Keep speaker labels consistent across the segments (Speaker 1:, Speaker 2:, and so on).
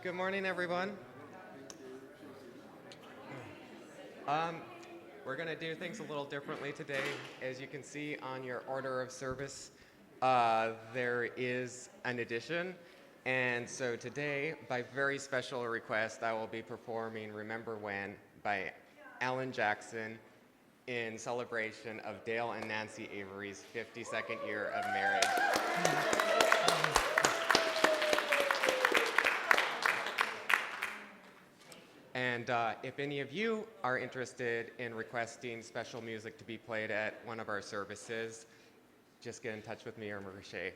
Speaker 1: Good morning, everyone. We're going to do things a little differently today. As you can see on your order of service, there is an addition. And so today, by very special request, I will be performing Remember When by Alan Jackson in celebration of Dale and Nancy Avery's 52nd year of marriage. And if any of you are interested in requesting special music to be played at one of our services, just get in touch with me or Marisha.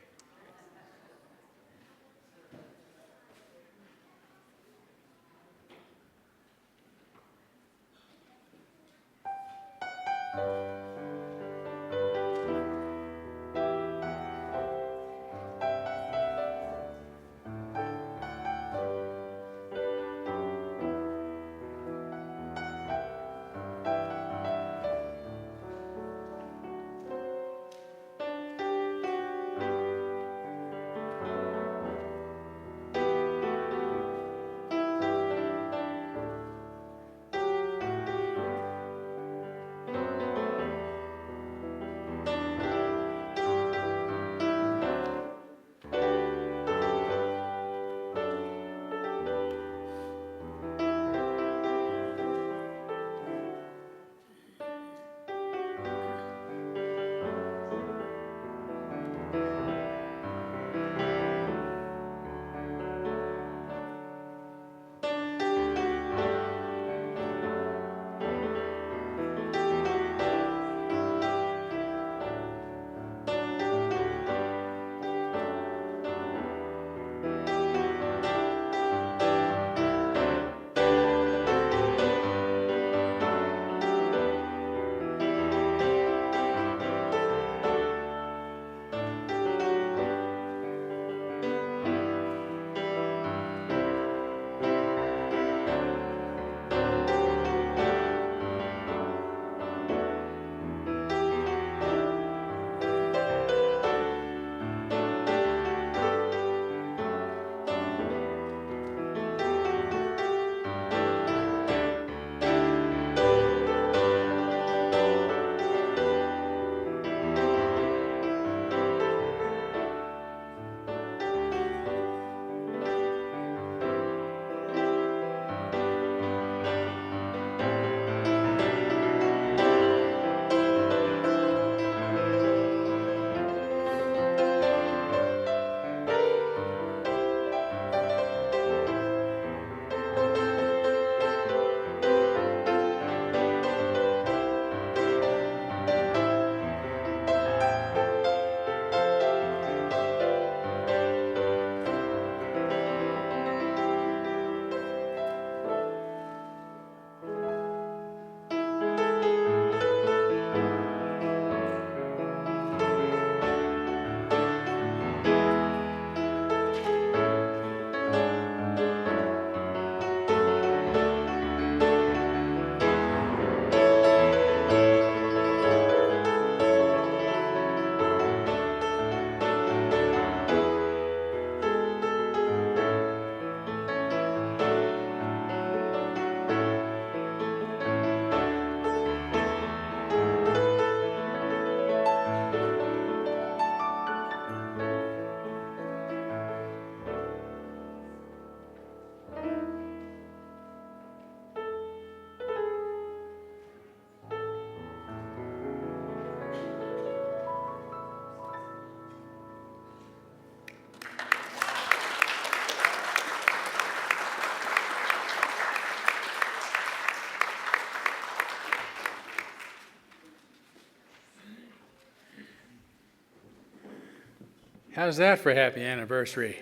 Speaker 2: How's that for a happy anniversary?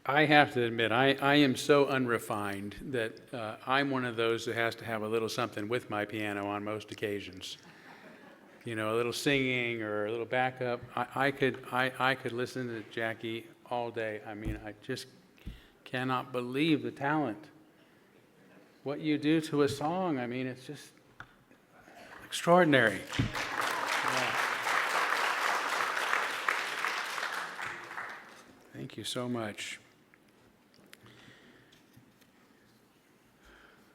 Speaker 2: I have to admit, I am so unrefined that I'm one of those who has to have a little something with my piano on most occasions. You know, a little singing or a little backup. I could listen to Jackie all day. I mean, I just cannot believe the talent. What you do to a song, I mean, it's just extraordinary. Thank you so much.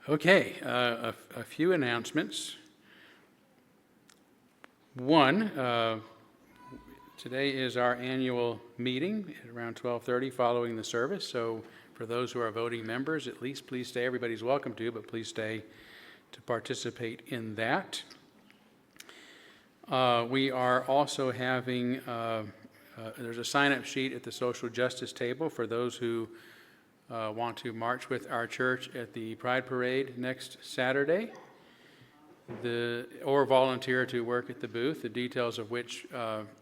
Speaker 2: Okay, a few announcements. One, today is our annual meeting at around 12:30 following the service. So for those who are voting members, at least please stay. Everybody's welcome to, but please stay to participate in that. We are also having, there's a sign-up sheet at the social justice table for those who want to march with our church at the Pride Parade next Saturday, or volunteer to work at the booth, the details of which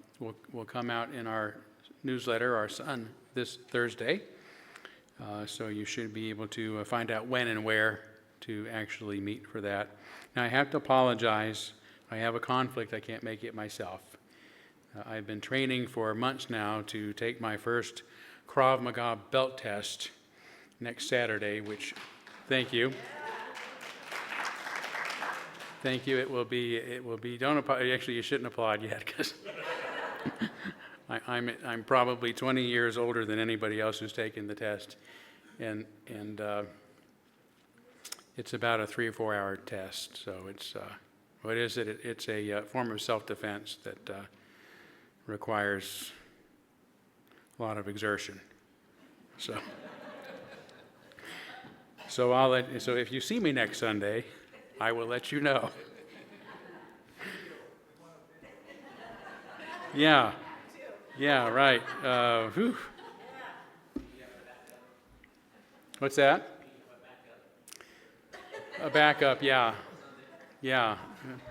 Speaker 2: will come out in our newsletter, our Sun, this Thursday. So you should be able to find out when and where to actually meet for that. Now I have to apologize. I have a conflict. I can't make it myself. I've been training for months now to take my first Krav Maga belt test next Saturday, which, thank you. Thank you. It will be, don't applaud, actually you shouldn't applaud yet, because I'm probably 20 years older than anybody else who's taken the test. And it's about a 3 or 4 hour test. So it's, what is it? It's a form of self-defense that requires a lot of exertion. So so if you see me next Sunday, I will let you know. Yeah, right. Whew. What's that? A backup, yeah.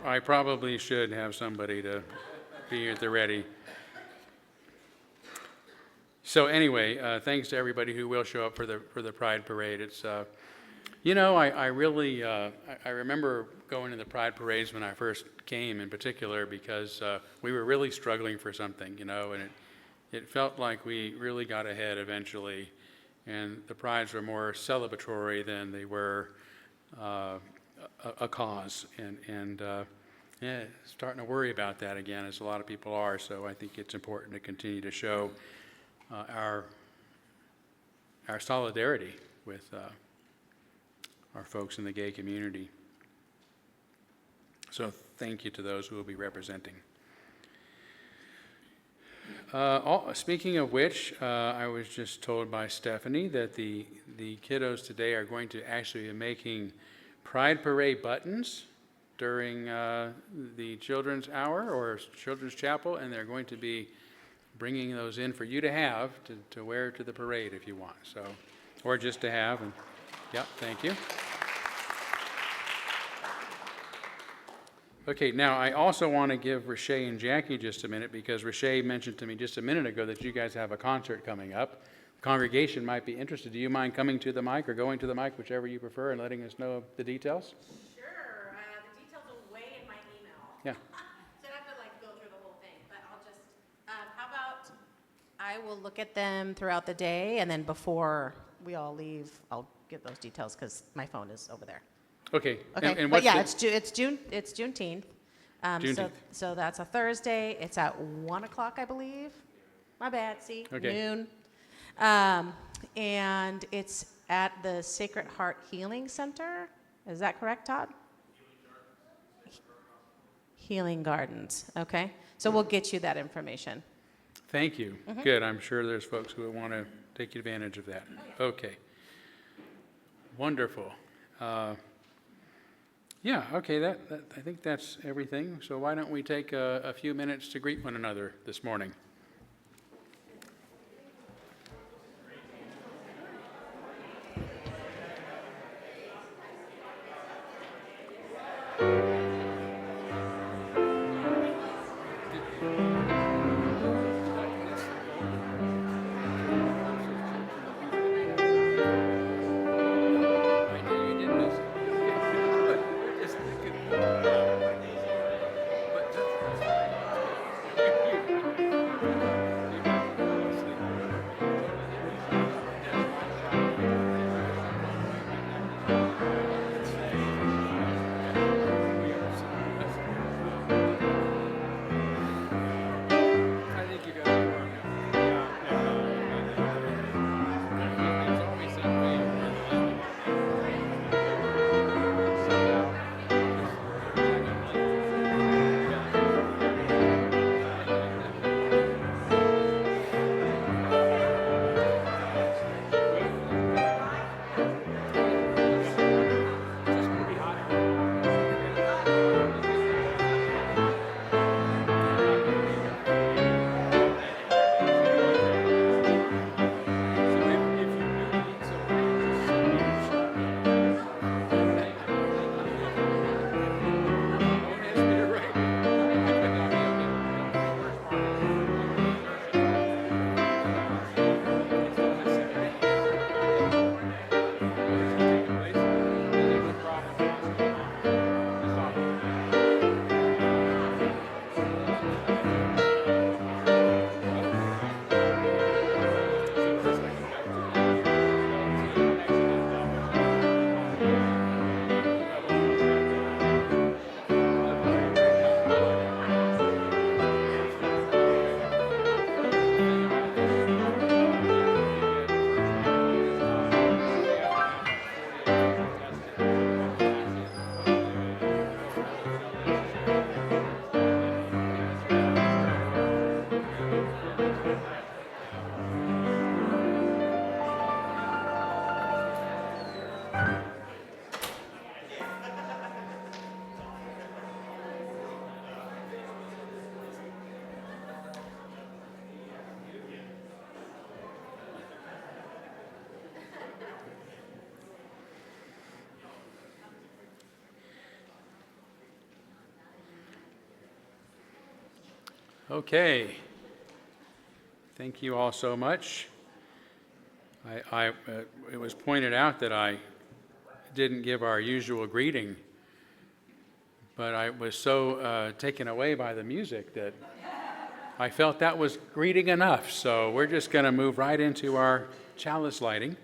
Speaker 2: I probably should have somebody to be at the ready. So anyway, thanks to everybody who will show up for the Pride Parade. It's I really I remember going to the Pride Parades when I first came, in particular, because we were really struggling for something, and it felt like we really got ahead eventually, and the prides were more celebratory than they were a cause, and starting to worry about that again, as a lot of people are. So I think it's important to continue to show our solidarity with our folks in the gay community. So thank you to those who will be representing. Speaking of which, I was just told by Stephanie that the kiddos today are going to actually be making Pride Parade buttons during the Children's Hour or Children's Chapel, and they're going to be bringing those in for you to have to wear to the parade if you want. So, or just to have. And, yep, thank you. Okay, now I also want to give Rashay and Jackie just a minute, because Rashay mentioned to me just a minute ago that you guys have a concert coming up. The congregation might be interested. Do you mind coming to the mic or going to the mic, whichever you prefer, and letting us know the details?
Speaker 3: Sure. The details are way in my email.
Speaker 2: Yeah.
Speaker 3: So I have to go through the whole thing, but I'll just, how about I will look at them throughout the day, and then before we all leave, I'll give those details because my phone is over there.
Speaker 2: Okay.
Speaker 3: Okay.
Speaker 2: And
Speaker 3: But
Speaker 2: what's
Speaker 3: yeah, it's Juneteenth.
Speaker 2: Juneteenth.
Speaker 3: So that's a Thursday. It's at 1 o'clock, I believe. My bad. See,
Speaker 2: Okay.
Speaker 3: noon. And it's at the Sacred Heart Healing Center. Is that correct, Todd? Healing Gardens. Okay. So we'll get you that information.
Speaker 2: Thank you.
Speaker 3: Mm-hmm.
Speaker 2: Good. I'm sure there's folks who would want to take advantage of that. Okay. Wonderful. Yeah, okay, I think that's everything. So why don't we take a few minutes to greet one another this morning? Okay. Thank you all so much. It was pointed out that I didn't give our usual greeting, but I was so taken away by the music that I felt that was greeting enough. So we're just going to move right into our chalice lighting,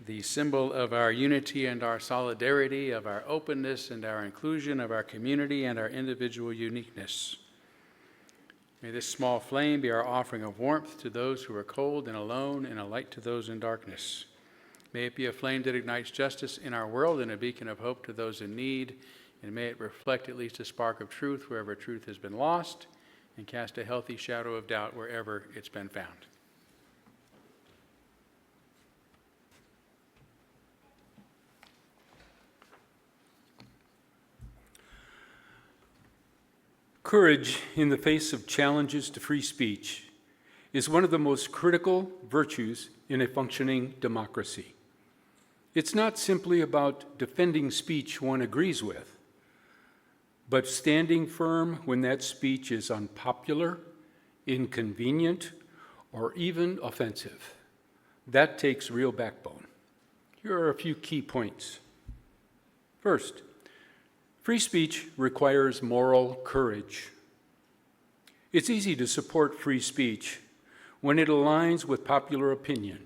Speaker 2: the symbol of our unity and our solidarity, of our openness and our inclusion, of our community and our individual uniqueness. May this small flame be our offering of warmth to those who are cold and alone, and a light to those in darkness. May it be a flame that ignites justice in our world and a beacon of hope to those in need, and may it reflect at least a spark of truth wherever truth has been lost, and cast a healthy shadow of doubt wherever it's been found.
Speaker 4: Courage in the face of challenges to free speech is one of the most critical virtues in a functioning democracy. It's not simply about defending speech one agrees with, but standing firm when that speech is unpopular, inconvenient, or even offensive. That takes real backbone. Here are a few key points. First, free speech requires moral courage. It's easy to support free speech when it aligns with popular opinion.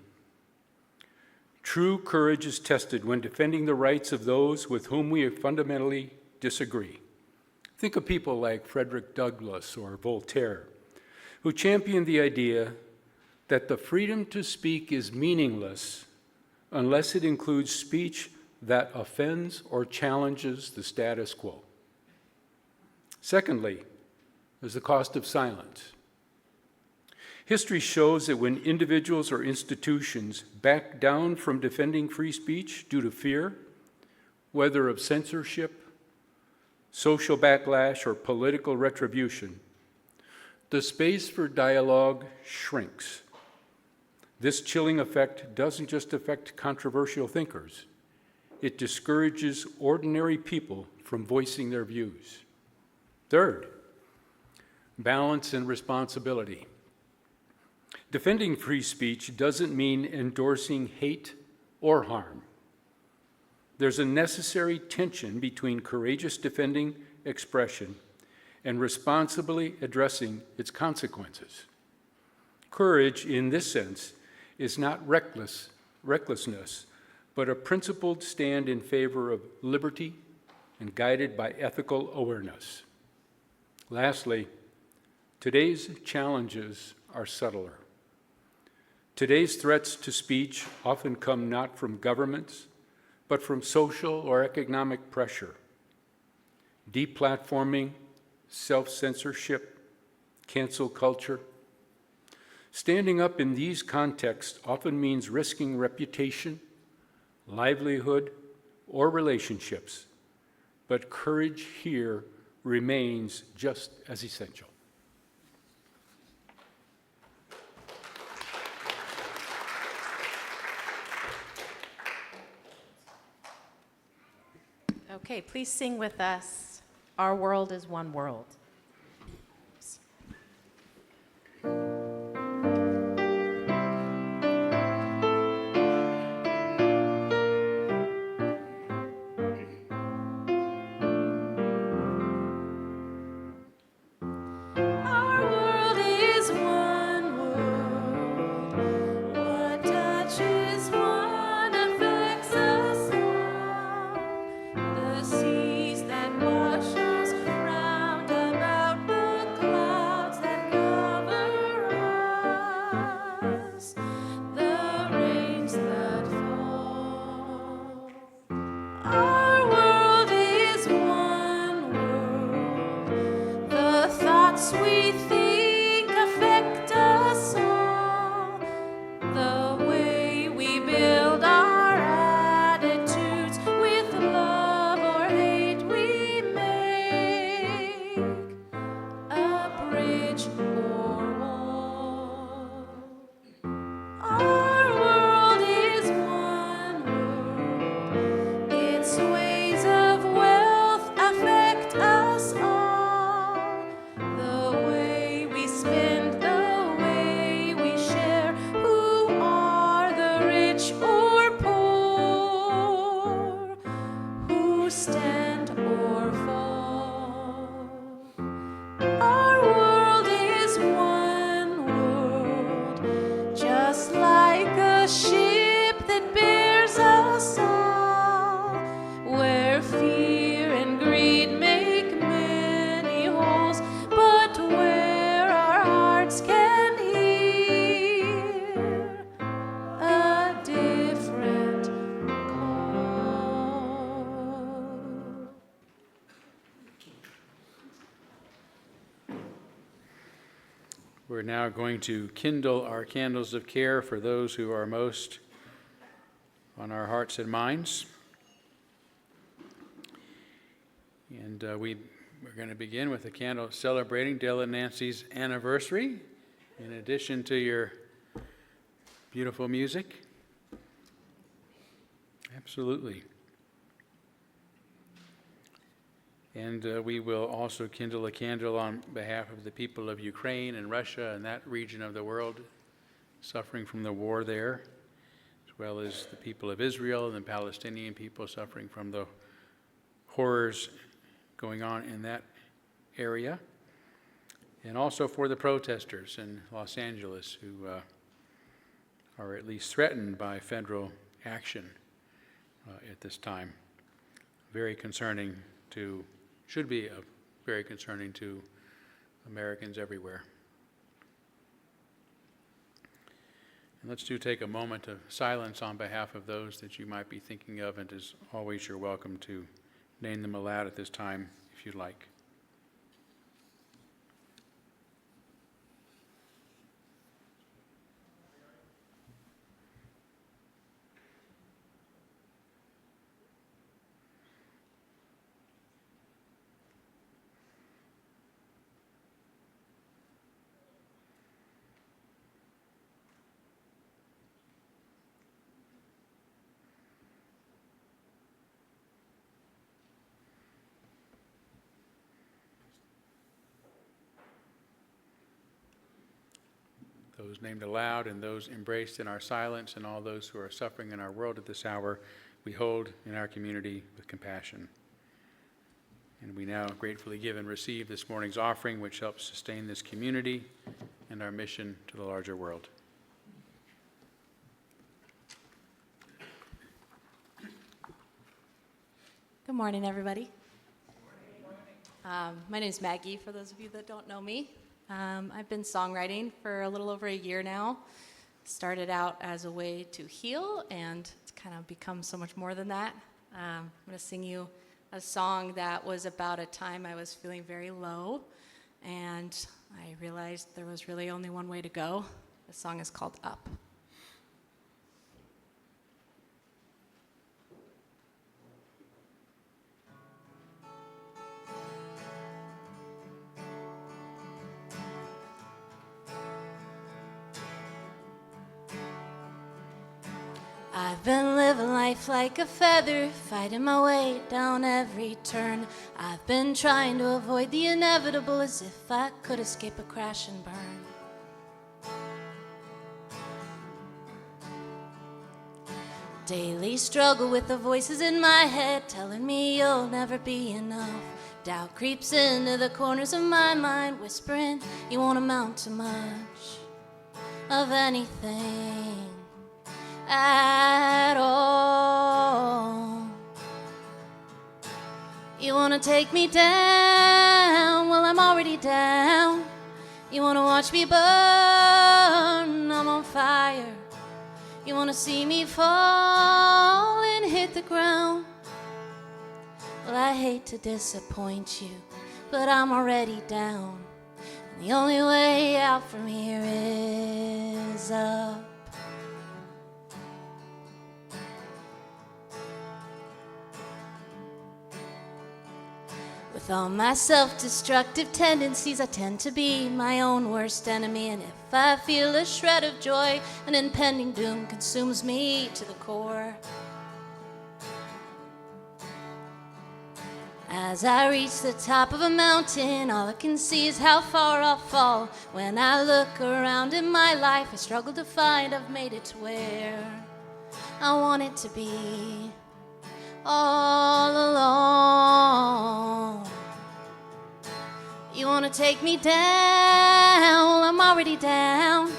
Speaker 4: True courage is tested when defending the rights of those with whom we fundamentally disagree. Think of people like Frederick Douglass or Voltaire, who championed the idea that the freedom to speak is meaningless unless it includes speech that offends or challenges the status quo. Secondly, there's the cost of silence. History shows that when individuals or institutions back down from defending free speech due to fear, whether of censorship, social backlash, or political retribution, the space for dialogue shrinks. This chilling effect doesn't just affect controversial thinkers. It discourages ordinary people from voicing their views. Third, balance and responsibility. Defending free speech doesn't mean endorsing hate or harm. There's a necessary tension between courageous defending expression and responsibly addressing its consequences. Courage, in this sense, is not recklessness, but a principled stand in favor of liberty and guided by ethical awareness. Lastly, today's challenges are subtler. Today's threats to speech often come not from governments, but from social or economic pressure. Deplatforming, self-censorship, cancel culture. Standing up in these contexts often means risking reputation, livelihood, or relationships, but courage here remains just as essential.
Speaker 3: Okay, please sing with us, Our World is One World.
Speaker 5: Seas that wash us round about.
Speaker 2: We're now going to kindle our candles of care for those who are most on our hearts and minds. And we're going to begin with a candle celebrating Dale and Nancy's anniversary, in addition to your beautiful music. Absolutely. And we will also kindle a candle on behalf of the people of Ukraine and Russia and that region of the world suffering from the war there, as well as the people of Israel and the Palestinian people suffering from the horrors going on in that area, and also for the protesters in Los Angeles who are at least threatened by federal action at this time. Very concerning should be very concerning to Americans everywhere. And let's take a moment of silence on behalf of those that you might be thinking of, and as always, you're welcome to name them aloud at this time if you'd like. Those named aloud and those embraced in our silence, and all those who are suffering in our world at this hour, we hold in our community with compassion. And we now gratefully give and receive this morning's offering, which helps sustain this community and our mission to the larger world.
Speaker 5: Good morning, everybody. My name is Maggie, for those of you that don't know me. I've been songwriting for a little over a year now. Started out as a way to heal, and it's kind of become so much more than that. I'm going to sing you a song that was about a time I was feeling very low, and I realized there was really only one way to go. The song is called Up. I've been living life like a feather, fighting my way down every turn. I've been trying to avoid the inevitable as if I could escape a crash and burn. Daily struggle with the voices in my head telling me you'll never be enough. Doubt creeps into the corners of my mind, whispering you won't amount to much of anything at all. You wanna take me down, well I'm already down. You wanna watch me burn, I'm on fire. You wanna see me fall and hit the ground. Well, I hate to disappoint you, but I'm already down. And the only way out from here is up. With all my self-destructive tendencies, I tend to be my own worst enemy. And if I feel a shred of joy, an impending doom consumes me to the core. As I reach the top of a mountain, all I can see is how far I'll fall. When I look around in my life, I struggle to find I've made it to where I want it to be all along. You wanna take me down, well I'm already down.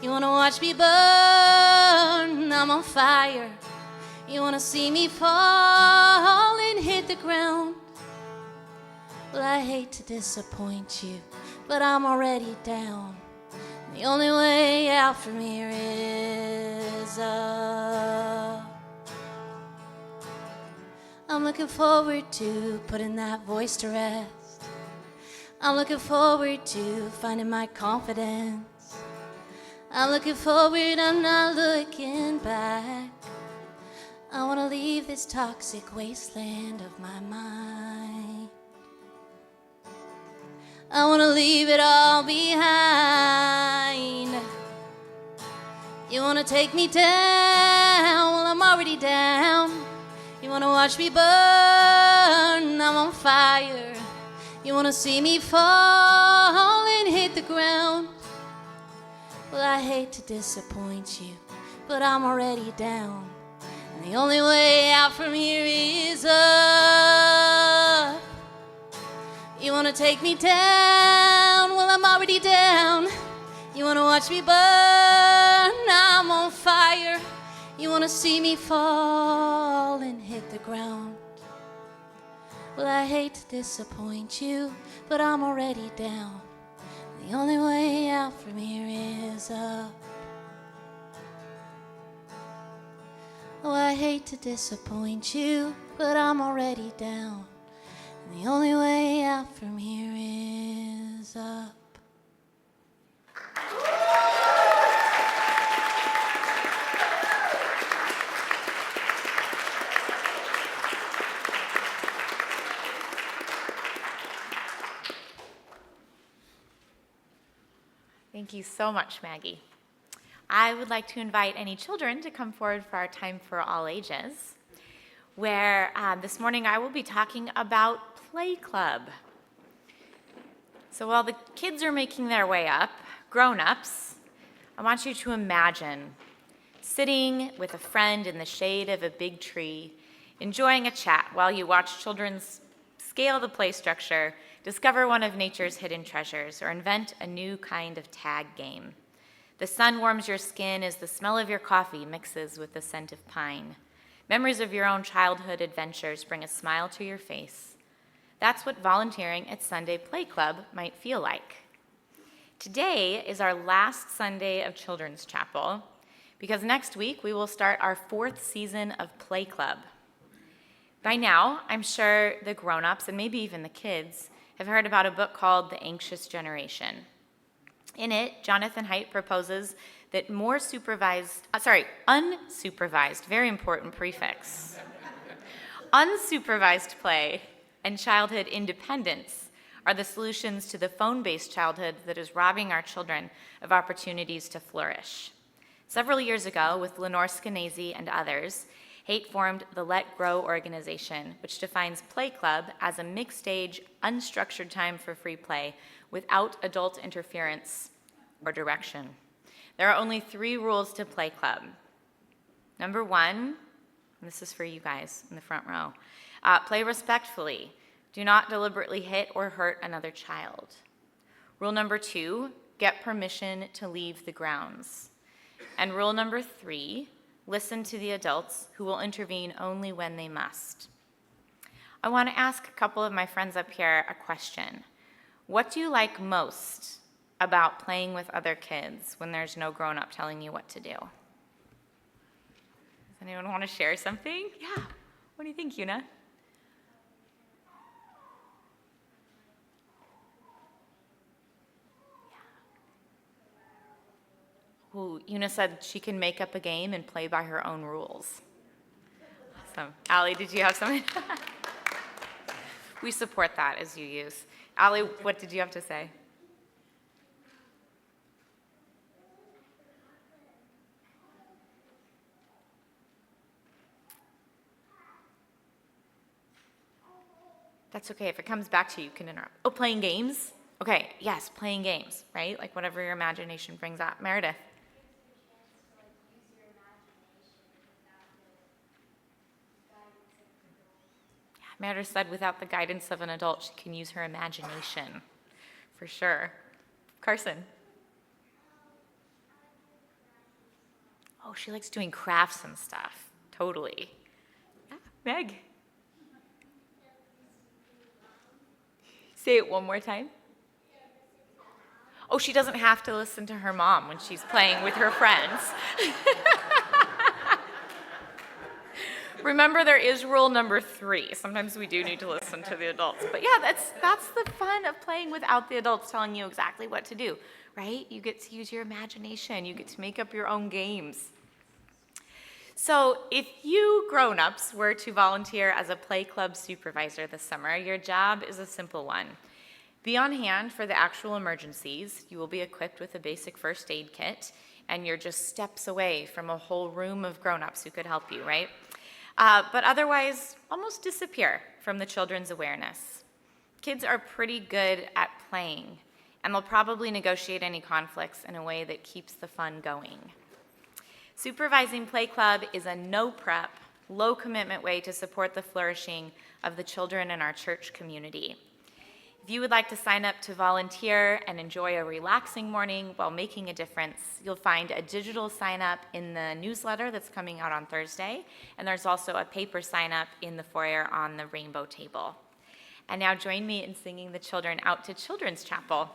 Speaker 5: You wanna watch me burn, I'm on fire. You wanna see me fall and hit the ground. Well, I hate to disappoint you, but I'm already down. The only way out from here is up. I'm looking forward to putting that voice to rest. I'm looking forward to finding my confidence. I'm looking forward, I'm not looking back. I want to leave this toxic wasteland of my mind. I want to leave it all behind. You want to take me down? Well, I'm already down. You want to watch me burn? I'm on fire. You want to see me fall and hit the ground? Well, I hate to disappoint you, but I'm already down. And the only way out from here is up. You want to take me down? Well, I'm already down. You want to watch me burn? I'm on fire. You want to see me fall and hit the ground? Well, I hate to disappoint you, but I'm already down. The only way out from here is up. Oh, I hate to disappoint you, but I'm already down. The only way out from here is up.
Speaker 6: Thank you so much, Maggie. I would like to invite any children to come forward for our time for all ages, where this morning I will be talking about Play Club. So while the kids are making their way up, grown-ups, I want you to imagine sitting with a friend in the shade of a big tree, enjoying a chat while you watch children scale the play structure, discover one of nature's hidden treasures, or invent a new kind of tag game. The sun warms your skin as the smell of your coffee mixes with the scent of pine. Memories of your own childhood adventures bring a smile to your face. That's what volunteering at Sunday Play Club might feel like. Today is our last Sunday of Children's Chapel, because next week we will start our 4th season of Play Club. By now, I'm sure the grown-ups, and maybe even the kids, have heard about a book called The Anxious Generation. In it, Jonathan Haidt proposes that unsupervised, very important prefix, unsupervised play and childhood independence are the solutions to the phone-based childhood that is robbing our children of opportunities to flourish. Several years ago, with Lenore Skenazy and others, Haidt formed the Let Grow organization, which defines Play Club as a mixed-age, unstructured time for free play without adult interference or direction. There are only 3 rules to Play Club. Number 1, and this is for you guys in the front row, play respectfully. Do not deliberately hit or hurt another child. Rule number 2, get permission to leave the grounds. And rule number 3, listen to the adults who will intervene only when they must. I want to ask a couple of my friends up here a question. What do you like most about playing with other kids when there's no grown-up telling you what to do? Does anyone want to share something? Yeah. What do you think, Una? Ooh, Una said she can make up a game and play by her own rules. Awesome. Allie, did you have something? We support that as you use. Allie, what did you have to say? That's okay. If it comes back to you, you can interrupt. Oh, playing games? Okay, yes, playing games, right? Like whatever your imagination brings up. Meredith? Meredith said without the guidance of an adult, she can use her imagination, for sure. Carson? Oh, she likes doing crafts and stuff. Totally. Yeah. Meg? Say it one more time. Oh, she doesn't have to listen to her mom when she's playing with her friends. remember, there is rule number 3. Sometimes we do need to listen to the adults. But yeah, that's the fun of playing without the adults telling you exactly what to do, right? You get to use your imagination. You get to make up your own games. So if you grown-ups were to volunteer as a play club supervisor this summer, your job is a simple one. Be on hand for the actual emergencies. You will be equipped with a basic first aid kit, and you're just steps away from a whole room of grown-ups who could help you, right? But otherwise, almost disappear from the children's awareness. Kids are pretty good at playing, and they'll probably negotiate any conflicts in a way that keeps the fun going. Supervising Play Club is a no-prep, low-commitment way to support the flourishing of the children in our church community. If you would like to sign up to volunteer and enjoy a relaxing morning while making a difference, you'll find a digital sign-up in the newsletter that's coming out on Thursday, and there's also a paper sign-up in the foyer on the rainbow table. And now join me in singing the children out to Children's Chapel.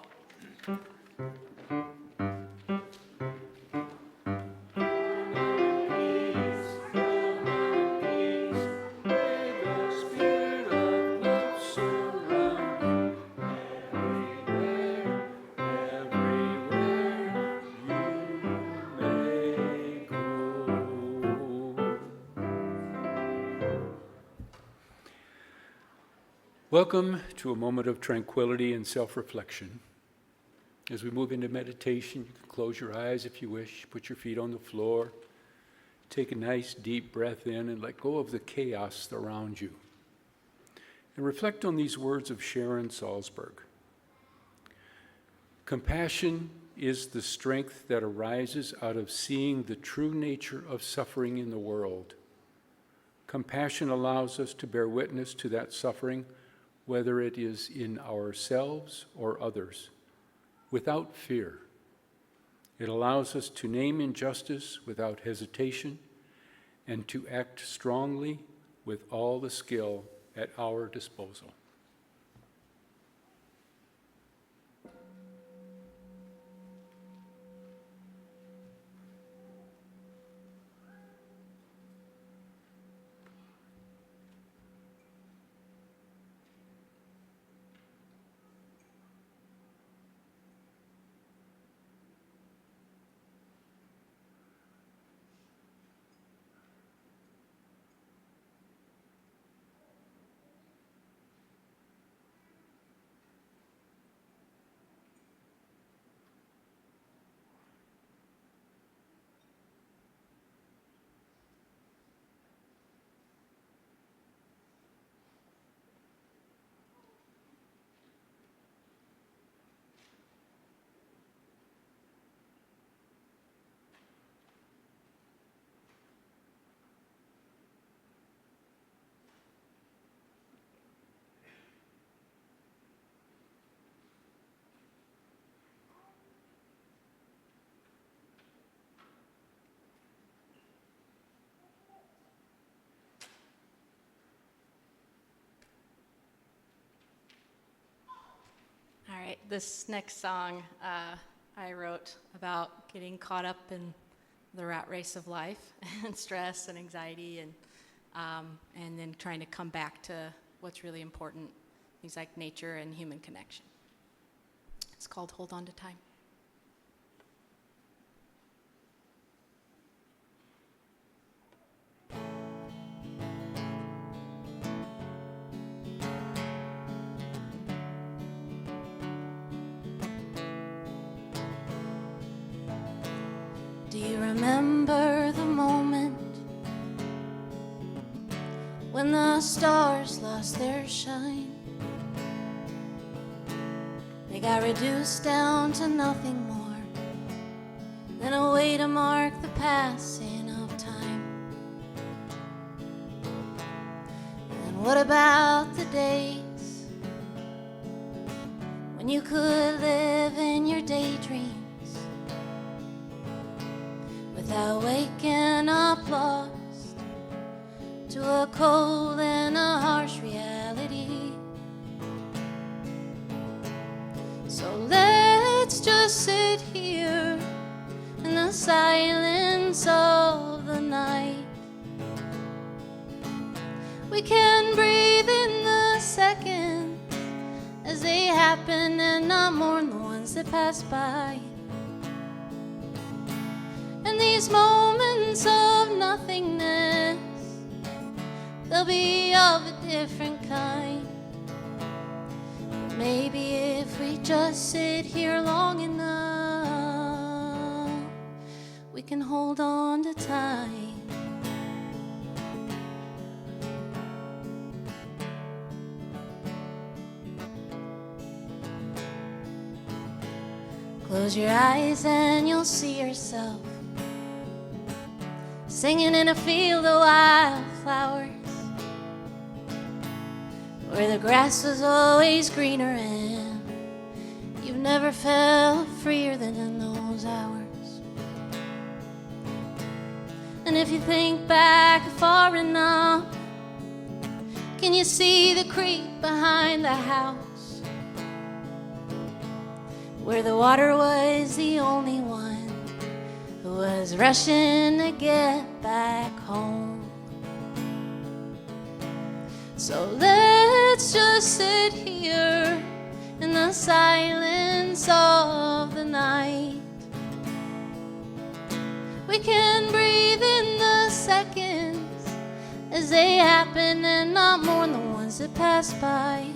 Speaker 4: Welcome to a moment of tranquility and self-reflection. As we move into meditation, you can close your eyes if you wish, put your feet on the floor, take a nice deep breath in and let go of the chaos around you. And reflect on these words of Sharon Salzberg. Compassion is the strength that arises out of seeing the true nature of suffering in the world. Compassion allows us to bear witness to that suffering, whether it is in ourselves or others, without fear. It allows us to name injustice without hesitation and to act strongly with all the skill at our disposal.
Speaker 7: All right, this next song I wrote about getting caught up in the rat race of life and stress and anxiety and then trying to come back to what's really important, things like nature and human connection. It's called Hold On to Time.
Speaker 5: Do you remember the moment when the stars lost their shine? They got reduced down to nothing more than a way to mark the passing of time. And what about the days when you could live in your daydreams without waking up lost to a cold and a harsh reality? So let's just sit here in the silence of the night We can breathe in the seconds as they happen and not mourn the ones that pass by. And these moments of nothingness, they'll be of a different kind. But maybe if we just sit here long enough, we can hold on to time. Close your eyes and you'll see yourself singing in a field of wildflowers, where the grass was always greener and you've never felt freer than in those hours. And if you think back far enough, can you see the creek behind the house, where the water was the only one who was rushing to get back home? So let's just sit here in the silence of the night. We can breathe in the seconds as they happen and not mourn the ones that pass by.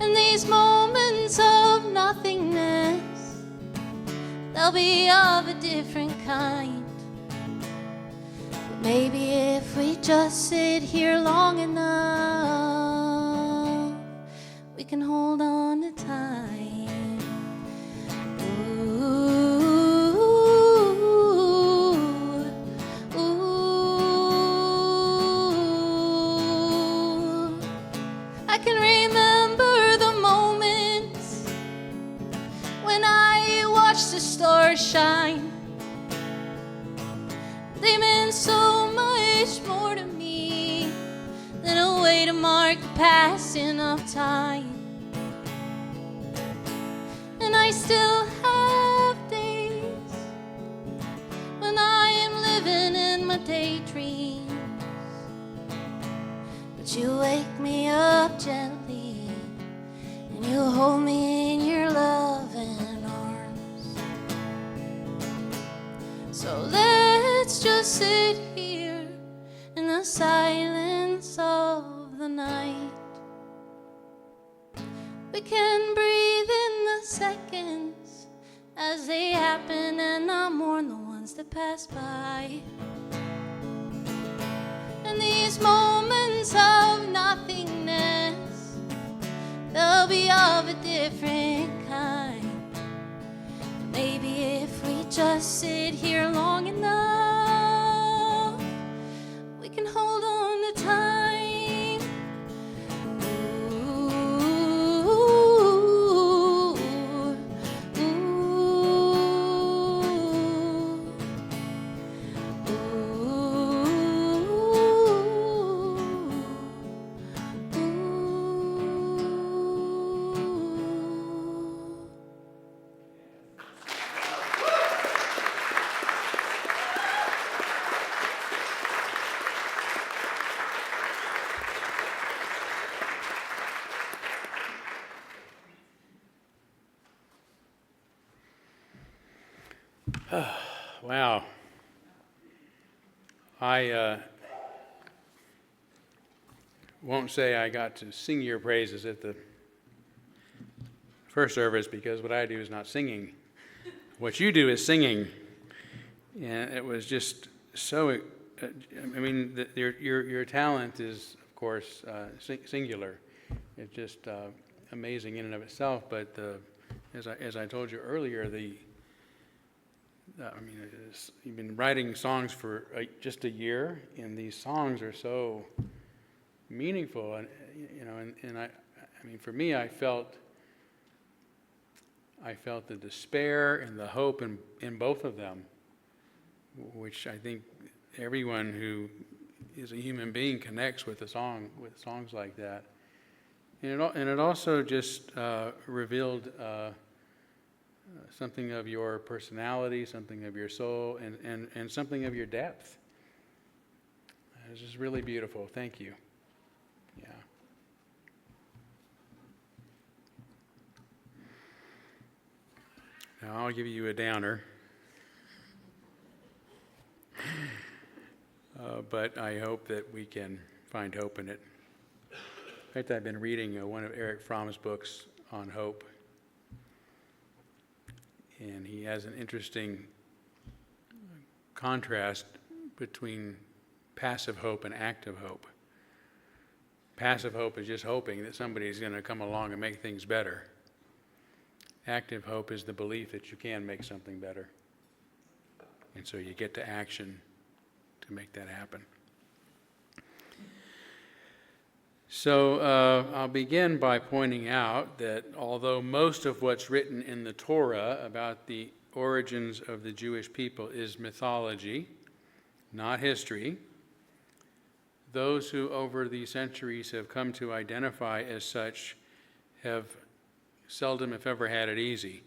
Speaker 5: And these moments of nothingness, they'll be of a different kind. But maybe if we just sit here long enough, we can hold on to time. Ooh, ooh. I can remember the stars shine. They meant so much more to me than a way to mark the passing of time. And I still have days when I am living in my daydreams, but you wake me up gently and you hold me in your loving. So let's just sit here in the silence of the night. We can breathe in the seconds as they happen and not mourn the ones that pass by. And these moments of nothingness, they'll be of a different kind. Maybe if we just sit here long enough, we can hold on to time. Ooh, ooh,
Speaker 2: Wow. I won't say I got to sing your praises at the first service, because what I do is not singing. What you do is singing. And it was just so, I mean, your talent is, of course, singular. It's just amazing in and of itself. But as I told you earlier, you've been writing songs for just a year, and these songs are so meaningful. And I mean, for me, I felt the despair and the hope in both of them, which I think everyone who is a human being connects with songs like that. And it also just revealed something of your personality, something of your soul, and something of your depth. This is really beautiful. Thank you. Yeah. Now I'll give you a downer. But I hope that we can find hope in it. In fact, I've been reading one of Eric Fromm's books on hope. And he has an interesting contrast between passive hope and active hope. Passive hope is just hoping that somebody's going to come along and make things better. Active hope is the belief that you can make something better. And so you get to action to make that happen. So I'll begin by pointing out that although most of what's written in the Torah about the origins of the Jewish people is mythology, not history, those who over the centuries have come to identify as such have seldom, if ever, had it easy,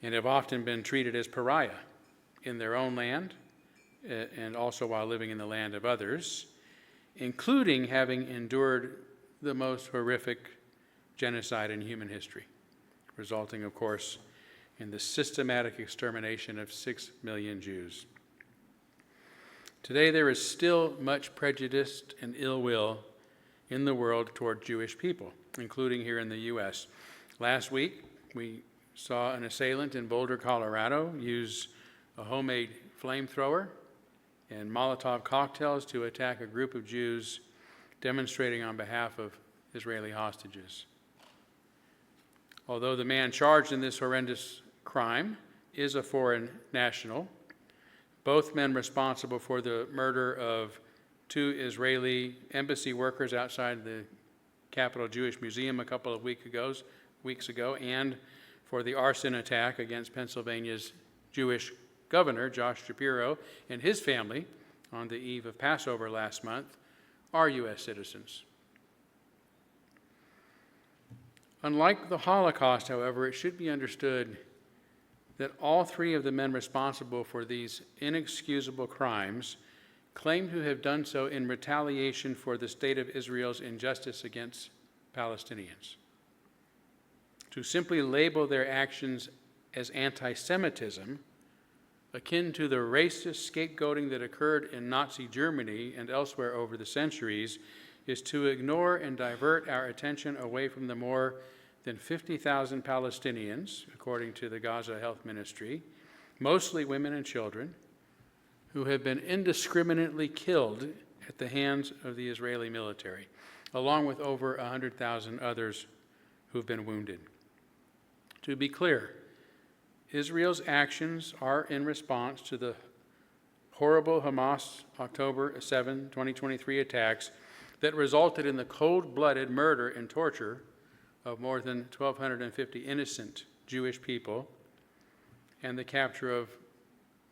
Speaker 2: and have often been treated as pariah in their own land and also while living in the land of others, including having endured the most horrific genocide in human history, resulting, of course, in the systematic extermination of 6 million Jews. Today, there is still much prejudice and ill will in the world toward Jewish people, including here in the U.S. Last week, we saw an assailant in Boulder, Colorado, use a homemade flamethrower and Molotov cocktails to attack a group of Jews demonstrating on behalf of Israeli hostages. Although the man charged in this horrendous crime is a foreign national, both men responsible for the murder of 2 Israeli embassy workers outside the Capitol Jewish Museum a couple of weeks ago, and for the arson attack against Pennsylvania's Jewish governor, Josh Shapiro, and his family on the eve of Passover last month, are U.S. citizens. Unlike the Holocaust, however, it should be understood that all 3 of the men responsible for these inexcusable crimes claim to have done so in retaliation for the state of Israel's injustice against Palestinians. To simply label their actions as anti-Semitism, akin to the racist scapegoating that occurred in Nazi Germany and elsewhere over the centuries, is to ignore and divert our attention away from the more than 50,000 Palestinians, according to the Gaza Health Ministry, mostly women and children, who have been indiscriminately killed at the hands of the Israeli military, along with over 100,000 others who've been wounded. To be clear, Israel's actions are in response to the horrible Hamas October 7, 2023 attacks that resulted in the cold-blooded murder and torture of more than 1,250 innocent Jewish people and the capture of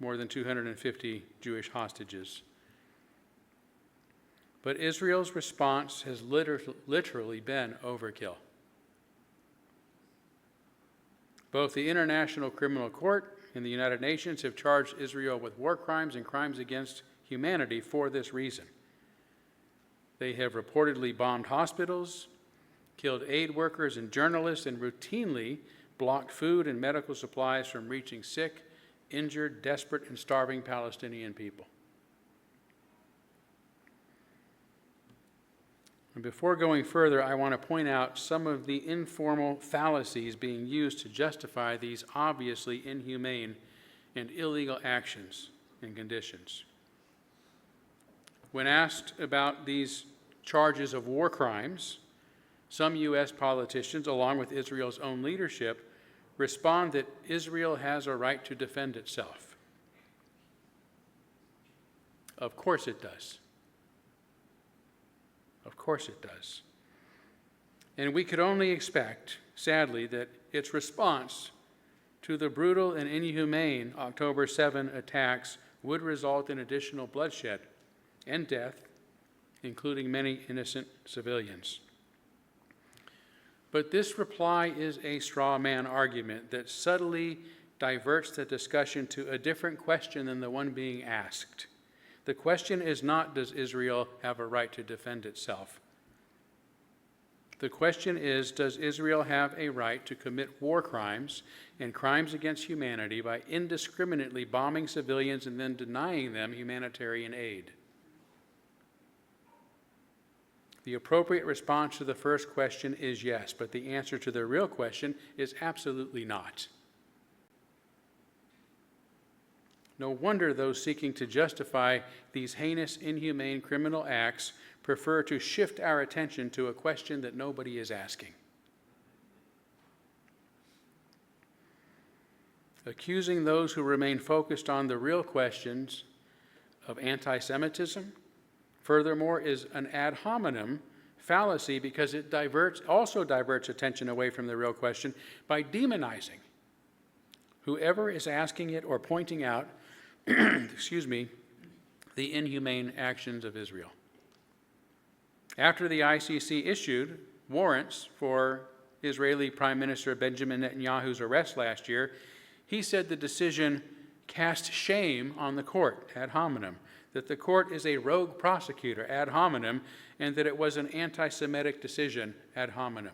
Speaker 2: more than 250 Jewish hostages. But Israel's response has literally been overkill. Both the International Criminal Court and the United Nations have charged Israel with war crimes and crimes against humanity for this reason. They have reportedly bombed hospitals, killed aid workers and journalists, and routinely blocked food and medical supplies from reaching sick, injured, desperate, and starving Palestinian people. And before going further, I want to point out some of the informal fallacies being used to justify these obviously inhumane and illegal actions and conditions. When asked about these charges of war crimes, some U.S. politicians, along with Israel's own leadership, respond that Israel has a right to defend itself. Of course it does. Of course it does. And we could only expect, sadly, that its response to the brutal and inhumane October 7 attacks would result in additional bloodshed and death, including many innocent civilians. But this reply is a straw man argument that subtly diverts the discussion to a different question than the one being asked. The question is not, does Israel have a right to defend itself? The question is, does Israel have a right to commit war crimes and crimes against humanity by indiscriminately bombing civilians and then denying them humanitarian aid? The appropriate response to the first question is yes, but the answer to the real question is absolutely not. No wonder those seeking to justify these heinous, inhumane criminal acts prefer to shift our attention to a question that nobody is asking. Accusing those who remain focused on the real questions of anti-Semitism, furthermore, is an ad hominem fallacy because it also diverts attention away from the real question by demonizing whoever is asking it or pointing out, the inhumane actions of Israel. After the ICC issued warrants for Israeli Prime Minister Benjamin Netanyahu's arrest last year, he said the decision cast shame on the court, ad hominem, that the court is a rogue prosecutor, ad hominem, and that it was an anti-Semitic decision, ad hominem.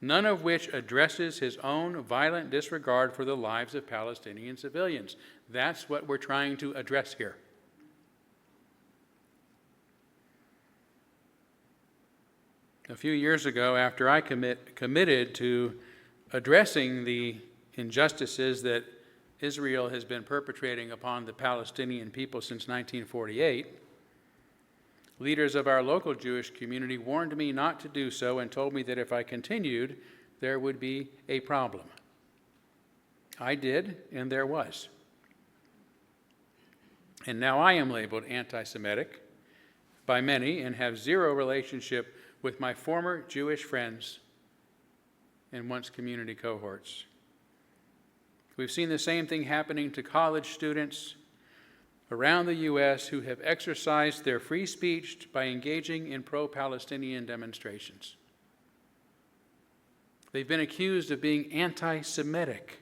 Speaker 2: None of which addresses his own violent disregard for the lives of Palestinian civilians. That's what we're trying to address here. A few years ago, after I committed to addressing the injustices that Israel has been perpetrating upon the Palestinian people since 1948, leaders of our local Jewish community warned me not to do so and told me that if I continued, there would be a problem. I did, and there was. And now I am labeled anti-Semitic by many and have zero relationship with my former Jewish friends and once community cohorts. We've seen the same thing happening to college students around the U.S. who have exercised their free speech by engaging in pro-Palestinian demonstrations. They've been accused of being anti-Semitic,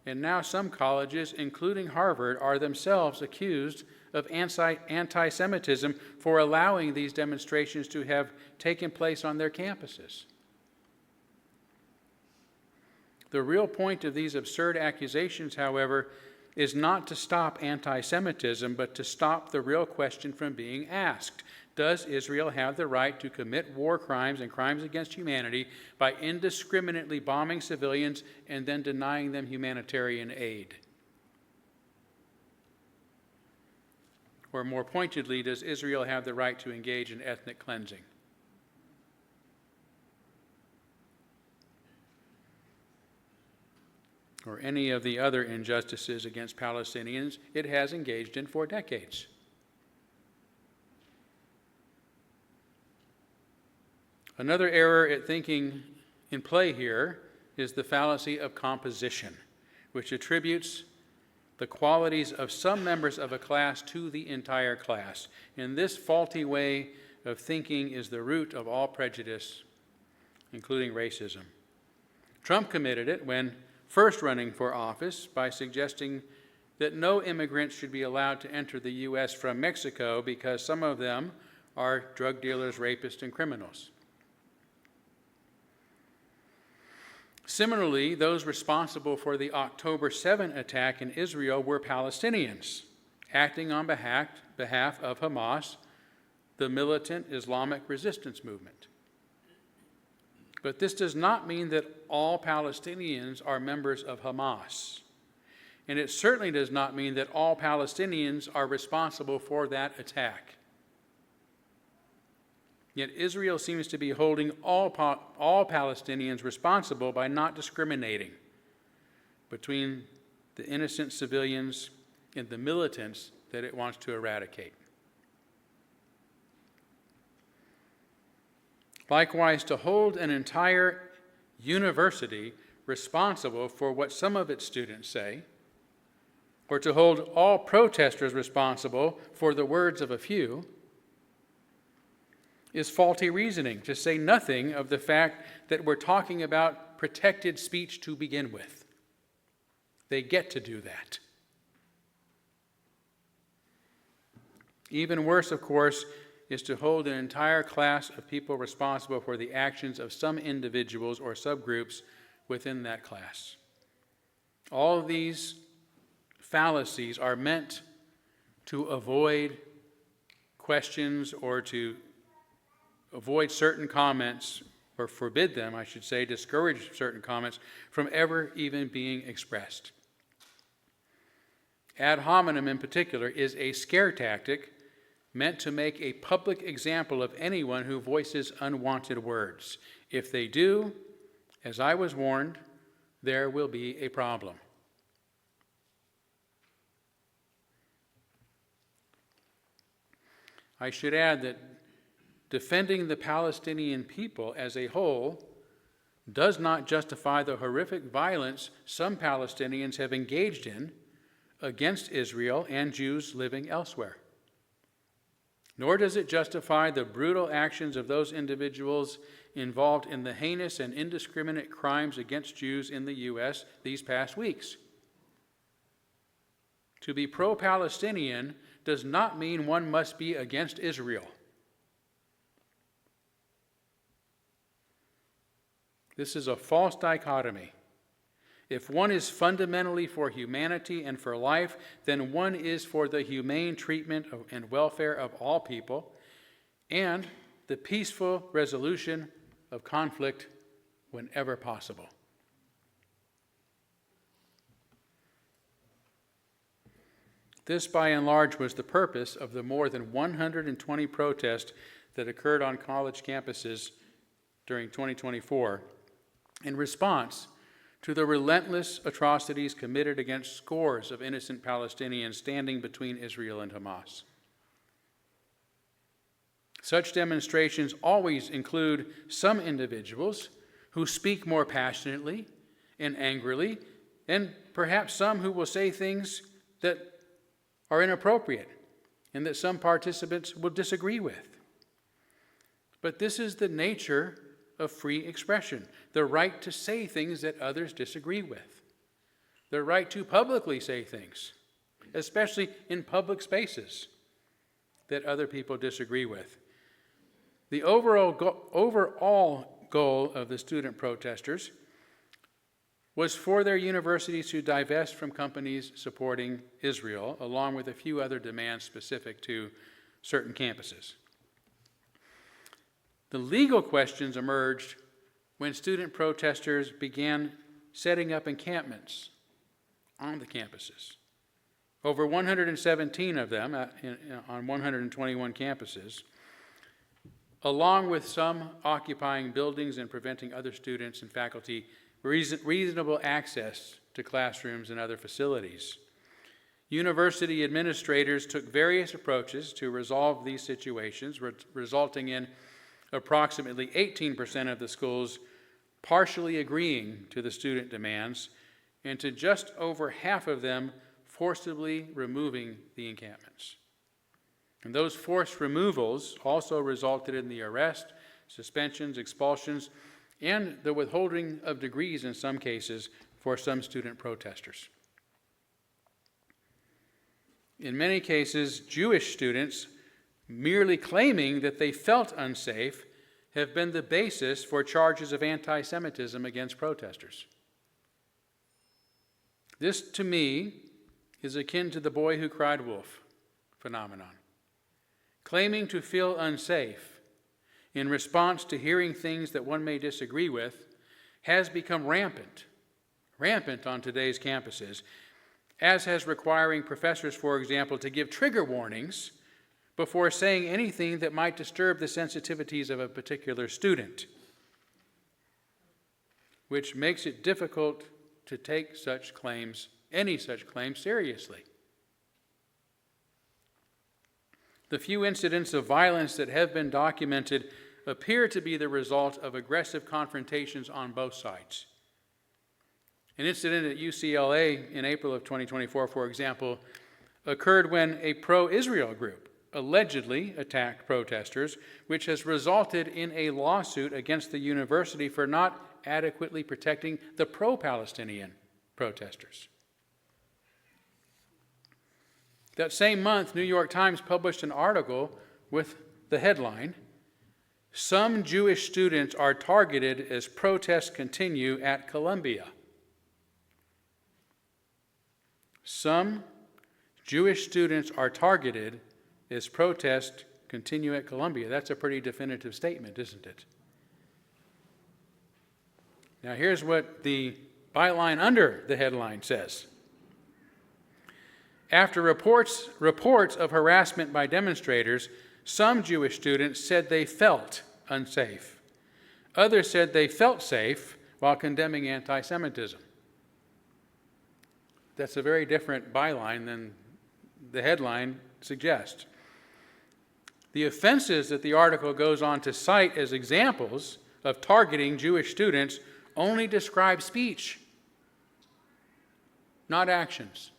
Speaker 2: and now some colleges, including Harvard, are themselves accused of anti-Semitism for allowing these demonstrations to have taken place on their campuses. The real point of these absurd accusations, however, is not to stop anti-Semitism, but to stop the real question from being asked. Does Israel have the right to commit war crimes and crimes against humanity by indiscriminately bombing civilians and then denying them humanitarian aid? Or more pointedly, does Israel have the right to engage in ethnic cleansing? Or any of the other injustices against Palestinians it has engaged in for decades? Another error at thinking in play here is the fallacy of composition, which attributes the qualities of some members of a class to the entire class. And this faulty way of thinking is the root of all prejudice, including racism. Trump committed it when first running for office by suggesting that no immigrants should be allowed to enter the U.S. from Mexico because some of them are drug dealers, rapists, and criminals. Similarly, those responsible for the October 7 attack in Israel were Palestinians, acting on behalf of Hamas, the militant Islamic resistance movement. But this does not mean that all Palestinians are members of Hamas. And it certainly does not mean that all Palestinians are responsible for that attack. Yet Israel seems to be holding all Palestinians responsible by not discriminating between the innocent civilians and the militants that it wants to eradicate. Likewise, to hold an entire university responsible for what some of its students say, or to hold all protesters responsible for the words of a few, is faulty reasoning, to say nothing of the fact that we're talking about protected speech to begin with. They get to do that. Even worse, of course, is to hold an entire class of people responsible for the actions of some individuals or subgroups within that class. All of these fallacies are meant to avoid questions or to avoid certain comments, or forbid them, I should say, discourage certain comments from ever even being expressed. Ad hominem, in particular, is a scare tactic meant to make a public example of anyone who voices unwanted words. If they do, as I was warned, there will be a problem. I should add that defending the Palestinian people as a whole does not justify the horrific violence some Palestinians have engaged in against Israel and Jews living elsewhere. Nor does it justify the brutal actions of those individuals involved in the heinous and indiscriminate crimes against Jews in the U.S. these past weeks. To be pro-Palestinian does not mean one must be against Israel. This is a false dichotomy. If one is fundamentally for humanity and for life, then one is for the humane treatment and welfare of all people and the peaceful resolution of conflict whenever possible. This, by and large, was the purpose of the more than 120 protests that occurred on college campuses during 2024 in response to the relentless atrocities committed against scores of innocent Palestinians standing between Israel and Hamas. Such demonstrations always include some individuals who speak more passionately and angrily, and perhaps some who will say things that are inappropriate and that some participants will disagree with. But this is the nature of free expression, the right to say things that others disagree with, the right to publicly say things, especially in public spaces, that other people disagree with. The overall goal of the student protesters was for their universities to divest from companies supporting Israel, along with a few other demands specific to certain campuses. The legal questions emerged when student protesters began setting up encampments on the campuses. Over 117 of them on 121 campuses, along with some occupying buildings and preventing other students and faculty reasonable access to classrooms and other facilities. University administrators took various approaches to resolve these situations, resulting in approximately 18% of the schools partially agreeing to the student demands, and to just over half of them forcibly removing the encampments. And those forced removals also resulted in the arrest, suspensions, expulsions, and the withholding of degrees in some cases for some student protesters. In many cases, Jewish students merely claiming that they felt unsafe have been the basis for charges of anti-Semitism against protesters. This, to me, is akin to the boy who cried wolf phenomenon. Claiming to feel unsafe in response to hearing things that one may disagree with has become rampant on today's campuses, as has requiring professors, for example, to give trigger warnings before saying anything that might disturb the sensitivities of a particular student, which makes it difficult to take any such claims seriously. The few incidents of violence that have been documented appear to be the result of aggressive confrontations on both sides. An incident at UCLA in April of 2024, for example, occurred when a pro-Israel group allegedly attacked protesters, which has resulted in a lawsuit against the university for not adequately protecting the pro-Palestinian protesters. That same month, New York Times published an article with the headline, "Some Jewish students are targeted as protests continue at Columbia." Some Jewish students are targeted as protests continue at Columbia. That's a pretty definitive statement, isn't it? Now here's what the byline under the headline says. After reports of harassment by demonstrators, some Jewish students said they felt unsafe. Others said they felt safe while condemning anti-Semitism. That's a very different byline than the headline suggests. The offenses that the article goes on to cite as examples of targeting Jewish students only describe speech, not actions.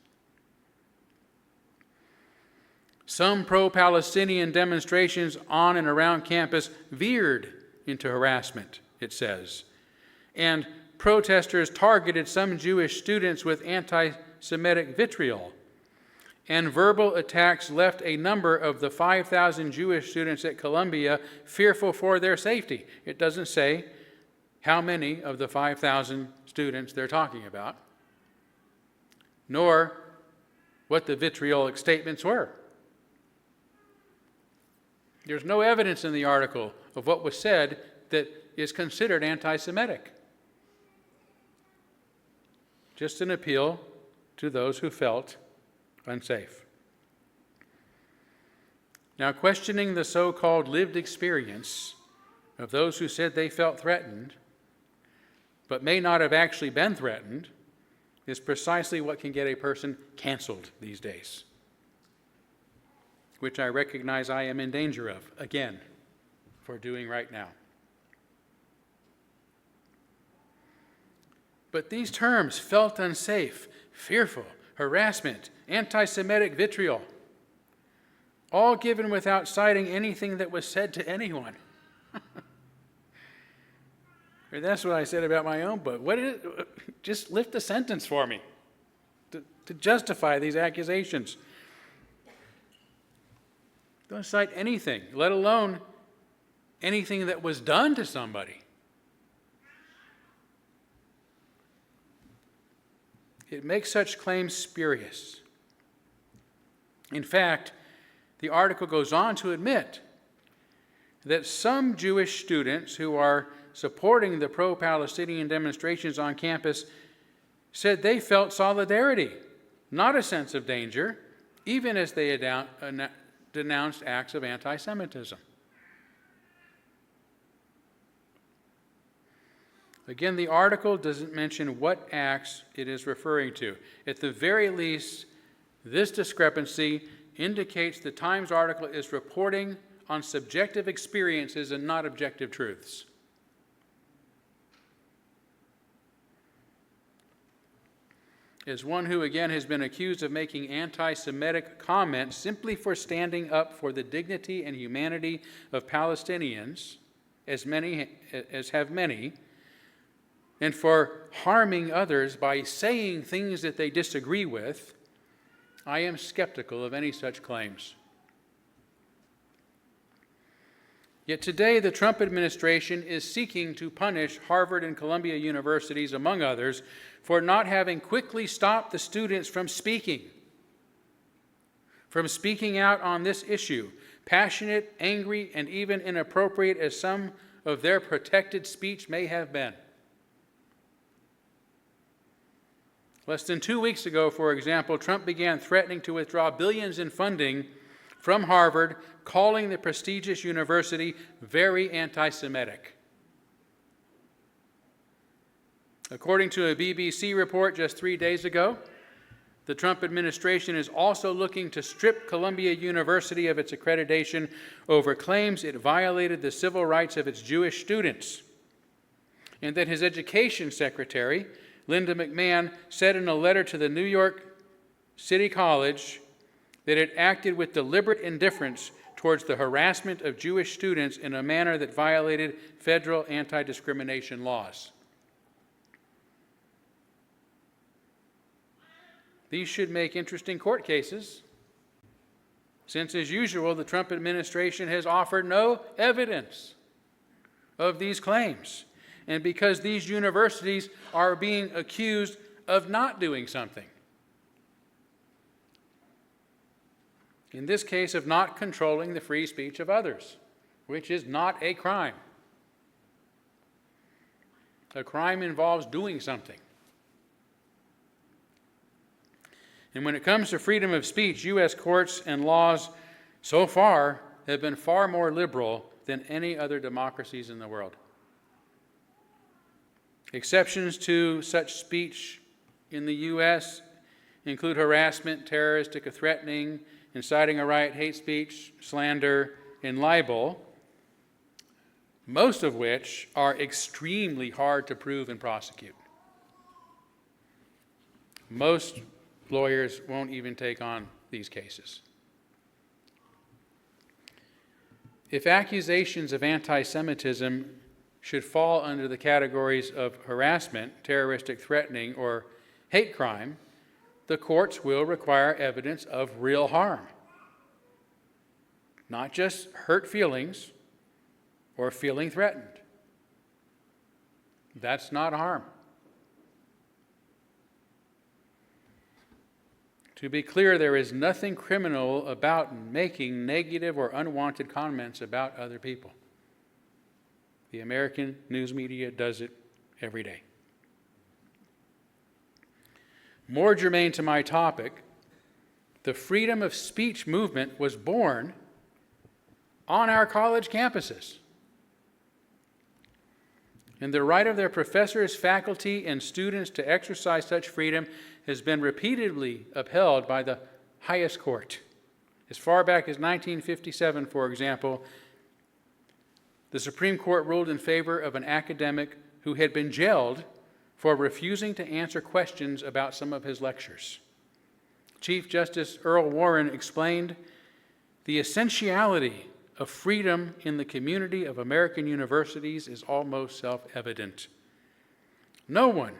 Speaker 2: Some pro-Palestinian demonstrations on and around campus veered into harassment, it says, and protesters targeted some Jewish students with anti-Semitic vitriol, and verbal attacks left a number of the 5,000 Jewish students at Columbia fearful for their safety. It doesn't say how many of the 5,000 students they're talking about, nor what the vitriolic statements were. There's no evidence in the article of what was said that is considered anti-Semitic. Just an appeal to those who felt unsafe. Now, questioning the so-called lived experience of those who said they felt threatened, but may not have actually been threatened, is precisely what can get a person canceled these days, which I recognize I am in danger of, again, for doing right now. But these terms, felt unsafe, fearful, harassment, anti-Semitic vitriol, all given without citing anything that was said to anyone. And that's what I said about my own book. What is it? Just lift a sentence for me to justify these accusations. Don't cite anything, let alone anything that was done to somebody. It makes such claims spurious. In fact, the article goes on to admit that some Jewish students who are supporting the pro-Palestinian demonstrations on campus said they felt solidarity, not a sense of danger, even as they denounced acts of anti-Semitism. Again, the article doesn't mention what acts it is referring to. At the very least, this discrepancy indicates the Times article is reporting on subjective experiences and not objective truths. As one who, again, has been accused of making anti-Semitic comments simply for standing up for the dignity and humanity of Palestinians, as have many, and for harming others by saying things that they disagree with, I am skeptical of any such claims. Yet today, the Trump administration is seeking to punish Harvard and Columbia universities, among others, for not having quickly stopped the students from speaking out on this issue, passionate, angry, and even inappropriate as some of their protected speech may have been. Less than 2 weeks ago, for example, Trump began threatening to withdraw billions in funding from Harvard, calling the prestigious university very anti-Semitic. According to a BBC report just 3 days ago, the Trump administration is also looking to strip Columbia University of its accreditation over claims it violated the civil rights of its Jewish students, and that his education secretary, Linda McMahon, said in a letter to the New York City College that it acted with deliberate indifference towards the harassment of Jewish students in a manner that violated federal anti-discrimination laws. These should make interesting court cases since, as usual, the Trump administration has offered no evidence of these claims, and because these universities are being accused of not doing something. In this case, of not controlling the free speech of others, which is not a crime. A crime involves doing something. And when it comes to freedom of speech, U.S. courts and laws so far have been far more liberal than any other democracies in the world. Exceptions to such speech in the U.S. include harassment, terroristic or threatening, inciting a riot, hate speech, slander, and libel, most of which are extremely hard to prove and prosecute. Most lawyers won't even take on these cases. If accusations of anti-Semitism should fall under the categories of harassment, terroristic threatening, or hate crime, the courts will require evidence of real harm, not just hurt feelings or feeling threatened. That's not harm. To be clear, there is nothing criminal about making negative or unwanted comments about other people. The American news media does it every day. More germane to my topic, the freedom of speech movement was born on our college campuses. And the right of their professors, faculty, and students to exercise such freedom has been repeatedly upheld by the highest court. As far back as 1957, for example, the Supreme Court ruled in favor of an academic who had been jailed for refusing to answer questions about some of his lectures. Chief Justice Earl Warren explained, "The essentiality of freedom in the community of American universities is almost self-evident. No one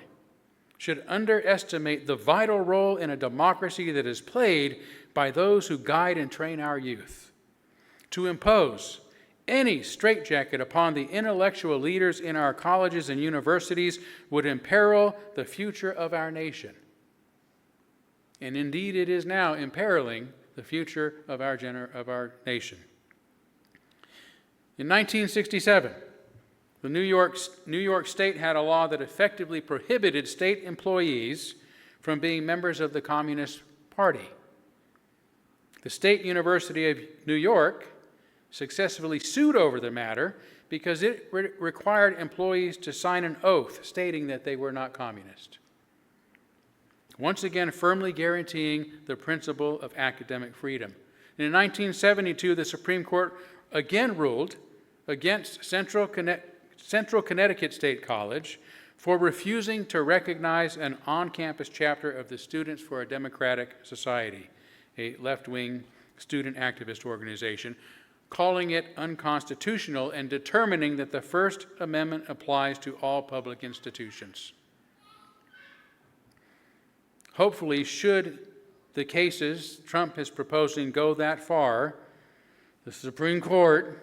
Speaker 2: should underestimate the vital role in a democracy that is played by those who guide and train our youth. To impose any straitjacket upon the intellectual leaders in our colleges and universities would imperil the future of our nation." And indeed, it is now imperiling the future of our nation. In 1967, the New York State had a law that effectively prohibited state employees from being members of the Communist Party. The State University of New York successfully sued over the matter because it required employees to sign an oath stating that they were not communist, once again firmly guaranteeing the principle of academic freedom. And in 1972, the Supreme Court again ruled against Central Connecticut State College for refusing to recognize an on-campus chapter of the Students for a Democratic Society, a left-wing student activist organization, calling it unconstitutional and determining that the First Amendment applies to all public institutions. Hopefully, should the cases Trump is proposing go that far, this Supreme Court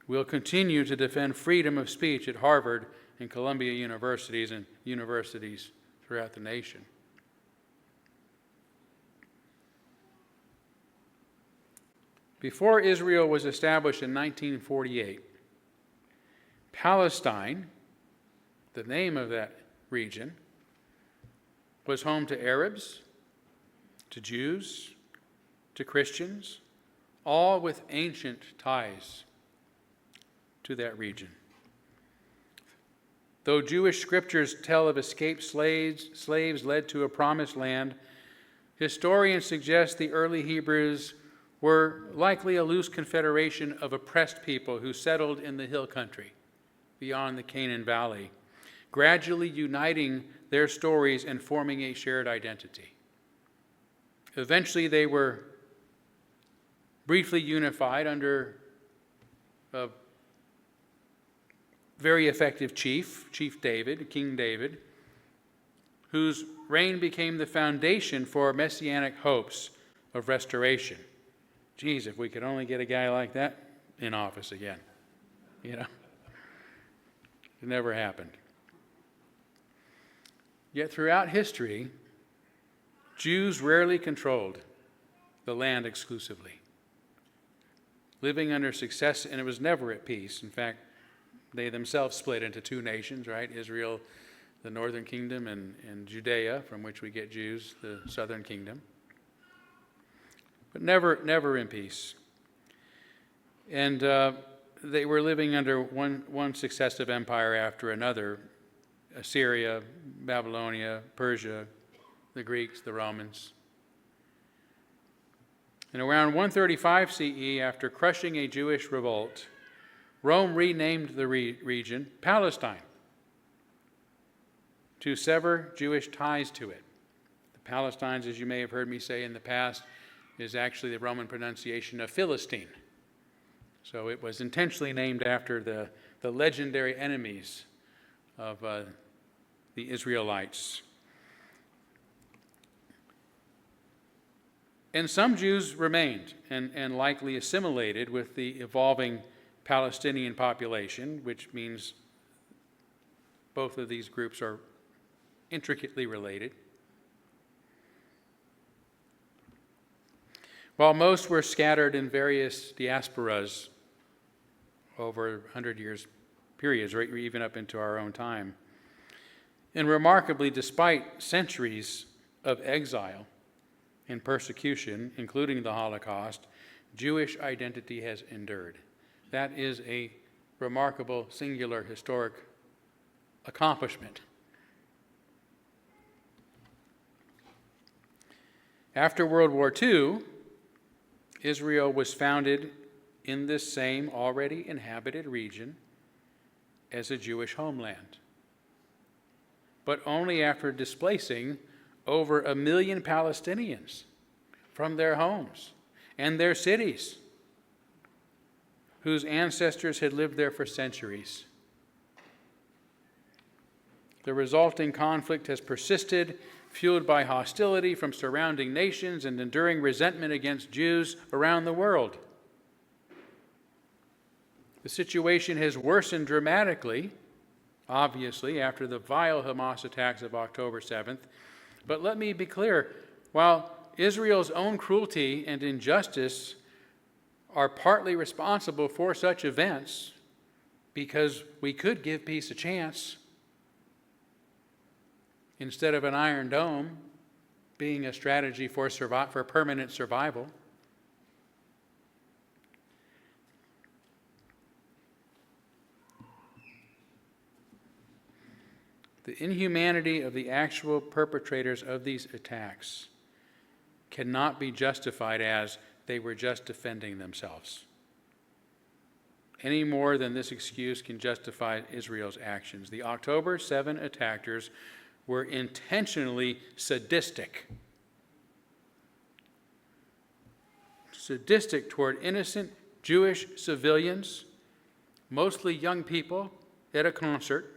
Speaker 2: will continue to defend freedom of speech at Harvard and Columbia universities and universities throughout the nation. Before Israel was established in 1948, Palestine, the name of that region, was home to Arabs, to Jews, to Christians, all with ancient ties to that region. Though Jewish scriptures tell of escaped slaves led to a promised land, historians suggest the early Hebrews were likely a loose confederation of oppressed people who settled in the hill country beyond the Canaan Valley, gradually uniting their stories and forming a shared identity. Eventually, they were briefly unified under a very effective chief, King David, whose reign became the foundation for messianic hopes of restoration. Geez, if we could only get a guy like that in office again. You know, it never happened. Yet throughout history, Jews rarely controlled the land exclusively, living under success, and it was never at peace. In fact, they themselves split into two nations, right? Israel, the northern kingdom, and Judea, from which we get Jews, the southern kingdom. But never in peace. And they were living under one successive empire after another: Assyria, Babylonia, Persia, the Greeks, the Romans. And around 135 CE, after crushing a Jewish revolt, Rome renamed the region Palestine to sever Jewish ties to it. The Palestines, as you may have heard me say in the past, is actually the Roman pronunciation of Philistine. So it was intentionally named after the legendary enemies of the Israelites. And some Jews remained and likely assimilated with the evolving Palestinian population, which means both of these groups are intricately related. While most were scattered in various diasporas over 100 years periods, or even up into our own time. And remarkably, despite centuries of exile and persecution, including the Holocaust, Jewish identity has endured. That is a remarkable, singular, historic accomplishment. After World War II, Israel was founded in this same already inhabited region as a Jewish homeland, but only after displacing over 1 million Palestinians from their homes and their cities, whose ancestors had lived there for centuries. The resulting conflict has persisted, fueled by hostility from surrounding nations and enduring resentment against Jews around the world. The situation has worsened dramatically, obviously, after the vile Hamas attacks of October 7th. But let me be clear, while Israel's own cruelty and injustice are partly responsible for such events, because we could give peace a chance, instead of an Iron Dome being a strategy for permanent survival. The inhumanity of the actual perpetrators of these attacks cannot be justified as they were just defending themselves, any more than this excuse can justify Israel's actions. The October 7 attackers were intentionally sadistic toward innocent Jewish civilians, mostly young people, at a concert,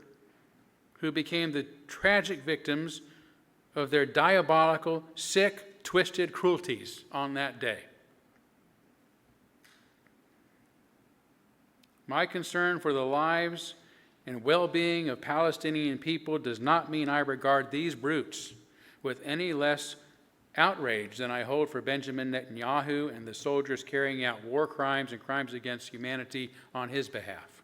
Speaker 2: who became the tragic victims of their diabolical, sick, twisted cruelties on that day. My concern for the lives and well-being of Palestinian people does not mean I regard these brutes with any less outrage than I hold for Benjamin Netanyahu and the soldiers carrying out war crimes and crimes against humanity on his behalf.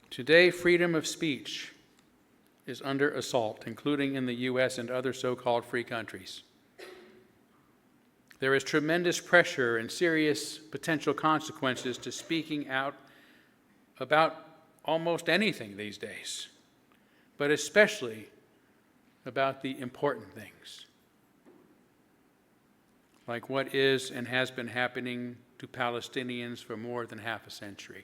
Speaker 2: Today, freedom of speech is under assault, including in the U.S. and other so-called free countries. There is tremendous pressure and serious potential consequences to speaking out about almost anything these days, but especially about the important things, like what is and has been happening to Palestinians for more than half a century.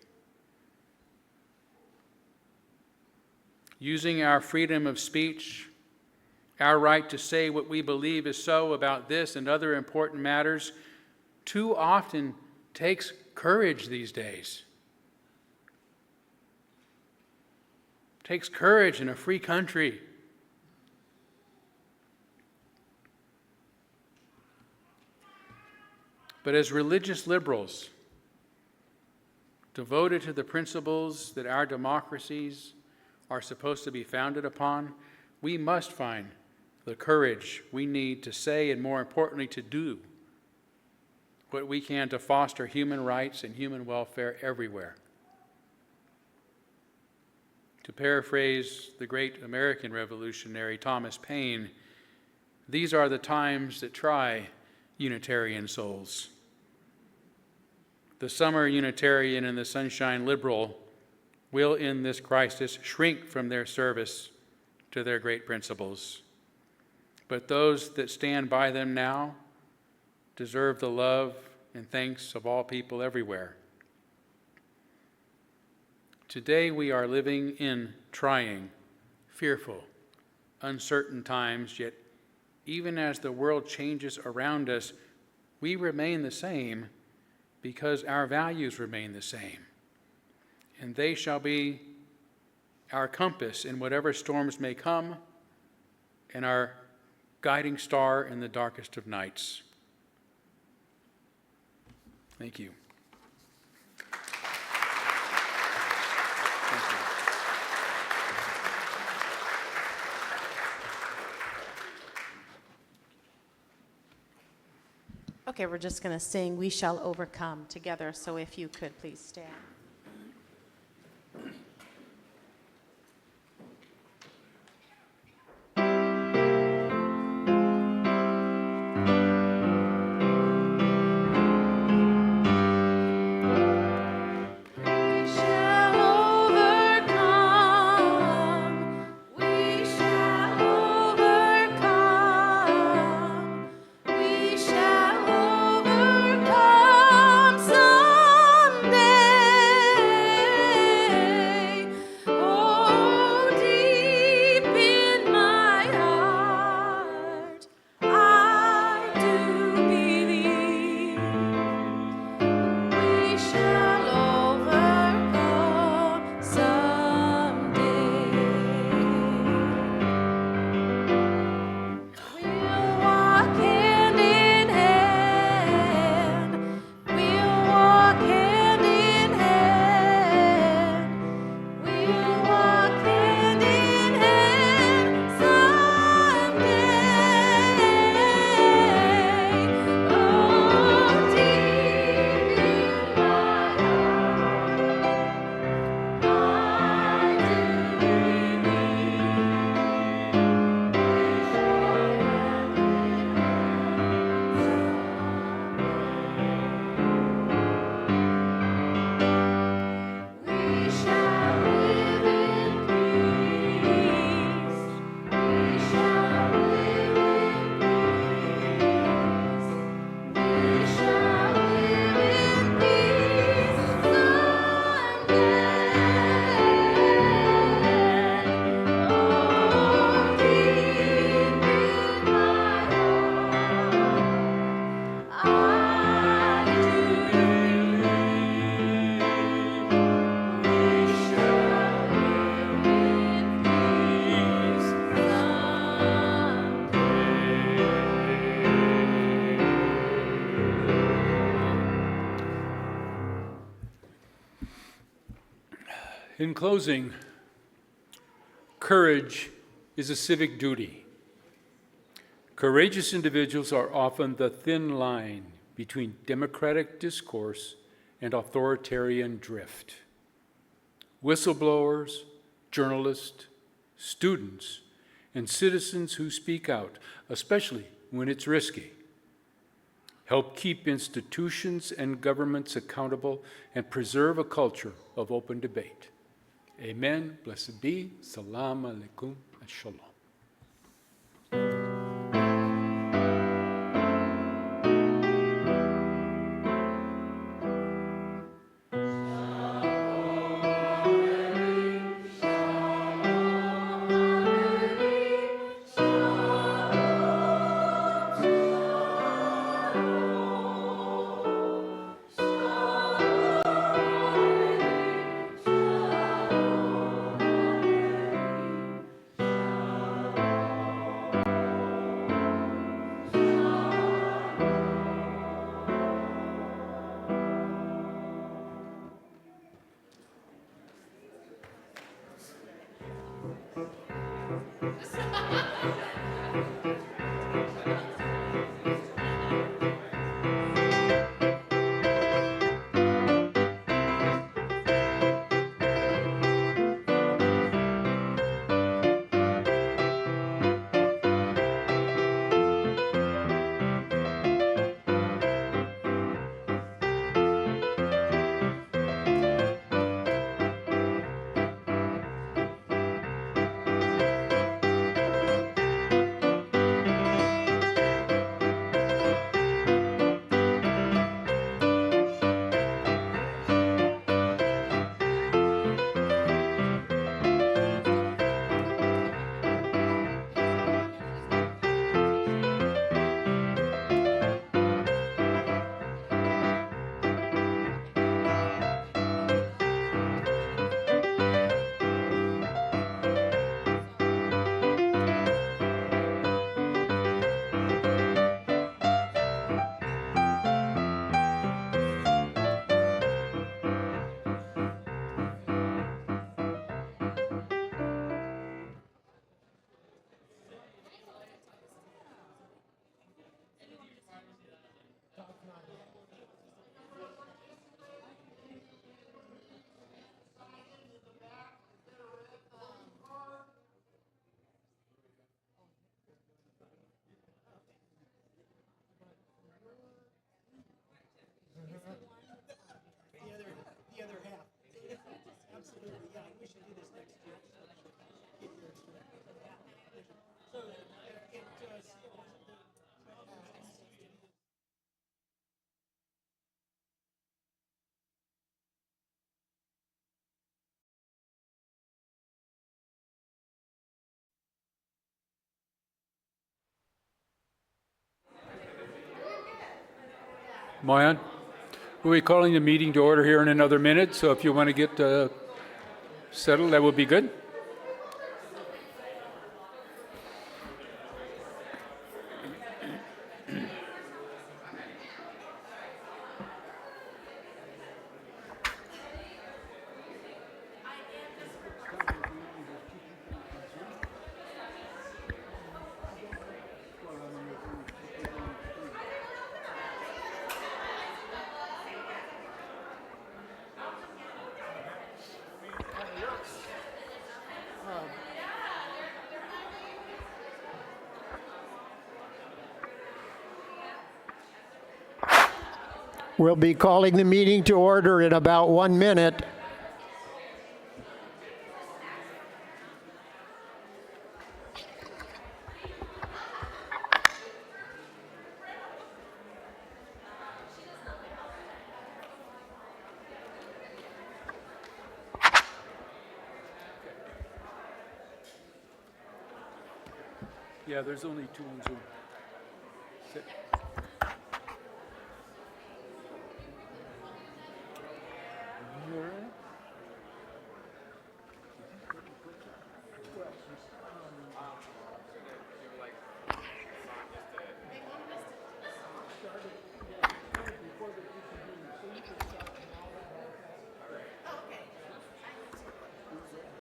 Speaker 2: Using our freedom of speech, our right to say what we believe is so about this and other important matters, too often takes courage these days. takes courage in a free country. But as religious liberals, devoted to the principles that our democracies are supposed to be founded upon, we must find the courage we need to say, and more importantly, to do what we can to foster human rights and human welfare everywhere. To paraphrase the great American revolutionary Thomas Paine, these are the times that try Unitarian souls. The summer Unitarian and the sunshine liberal will, in this crisis, shrink from their service to their great principles. But those that stand by them now deserve the love and thanks of all people everywhere. Today we are living in trying, fearful, uncertain times, yet even as the world changes around us, we remain the same because our values remain the same. And they shall be our compass in whatever storms may come and our guiding star in the darkest of nights. Thank you. Thank you.
Speaker 3: Okay, we're just going to sing "We Shall Overcome" together, so if you could please stand.
Speaker 4: In closing, courage is a civic duty. Courageous individuals are often the thin line between democratic discourse and authoritarian drift. Whistleblowers, journalists, students, and citizens who speak out, especially when it's risky, help keep institutions and governments accountable and preserve a culture of open debate. Amen. Blessed be. Salam alaikum and shalom. Moyan, we'll be calling the meeting to order here in another minute, so if you want to get settled, that would be good.
Speaker 8: We'll be calling the meeting to order in about 1 minute.
Speaker 4: Yeah, there's only 2 on Zoom.